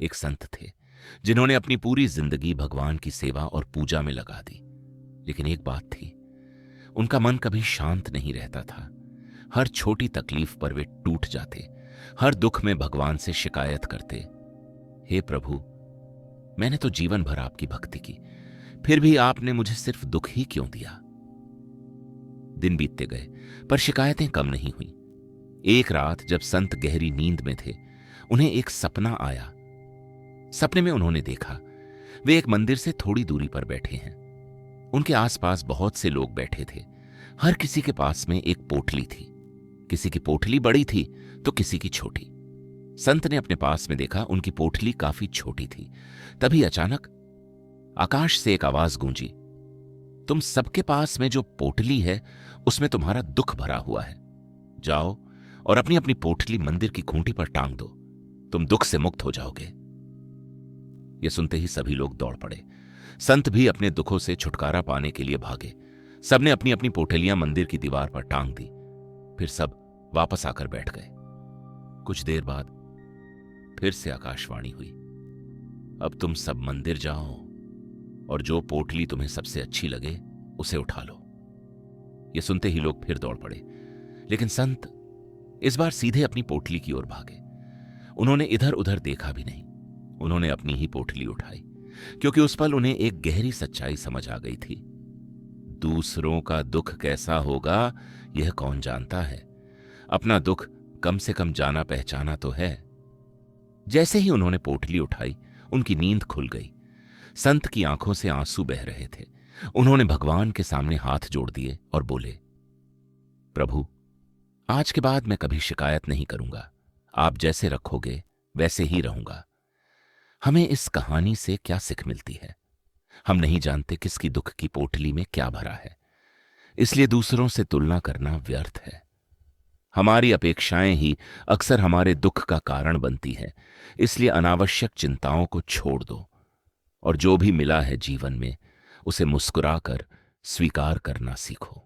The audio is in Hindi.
एक संत थे जिन्होंने अपनी पूरी जिंदगी भगवान की सेवा और पूजा में लगा दी। लेकिन एक बात थी, उनका मन कभी शांत नहीं रहता था। हर छोटी तकलीफ पर वे टूट जाते, हर दुख में भगवान से शिकायत करते। हे प्रभु, मैंने तो जीवन भर आपकी भक्ति की, फिर भी आपने मुझे सिर्फ दुख ही क्यों दिया? दिन बीतते गए पर शिकायतें कम नहीं हुई। एक रात जब संत गहरी नींद में थे, उन्हें एक सपना आया। सपने में उन्होंने देखा वे एक मंदिर से थोड़ी दूरी पर बैठे हैं। उनके आसपास बहुत से लोग बैठे थे। हर किसी के पास में एक पोटली थी। किसी की पोटली बड़ी थी तो किसी की छोटी। संत ने अपने पास में देखा, उनकी पोटली काफी छोटी थी। तभी अचानक आकाश से एक आवाज गूंजी, तुम सबके पास में जो पोटली है उसमें तुम्हारा दुख भरा हुआ है। जाओ और अपनी अपनी पोटली मंदिर की खूंटी पर टांग दो, तुम दुख से मुक्त हो जाओगे। यह सुनते ही सभी लोग दौड़ पड़े। संत भी अपने दुखों से छुटकारा पाने के लिए भागे। सबने अपनी अपनी पोटलियां मंदिर की दीवार पर टांग दी। फिर सब वापस आकर बैठ गए। कुछ देर बाद फिर से आकाशवाणी हुई, अब तुम सब मंदिर जाओ और जो पोटली तुम्हें सबसे अच्छी लगे उसे उठा लो। यह सुनते ही लोग फिर दौड़ पड़े, लेकिन संत इस बार सीधे अपनी पोटली की ओर भागे। उन्होंने इधर उधर देखा भी नहीं। उन्होंने अपनी ही पोटली उठाई, क्योंकि उस पल उन्हें एक गहरी सच्चाई समझ आ गई थी। दूसरों का दुख कैसा होगा यह कौन जानता है, अपना दुख कम से कम जाना पहचाना तो है। जैसे ही उन्होंने पोटली उठाई, उनकी नींद खुल गई। संत की आंखों से आंसू बह रहे थे। उन्होंने भगवान के सामने हाथ जोड़ दिए और बोले, प्रभु, आज के बाद मैं कभी शिकायत नहीं करूंगा। आप जैसे रखोगे वैसे ही रहूंगा। हमें इस कहानी से क्या सीख मिलती है? हम नहीं जानते किसकी दुख की पोटली में क्या भरा है, इसलिए दूसरों से तुलना करना व्यर्थ है। हमारी अपेक्षाएं ही अक्सर हमारे दुख का कारण बनती हैं। इसलिए अनावश्यक चिंताओं को छोड़ दो और जो भी मिला है जीवन में उसे मुस्कुराकर स्वीकार करना सीखो।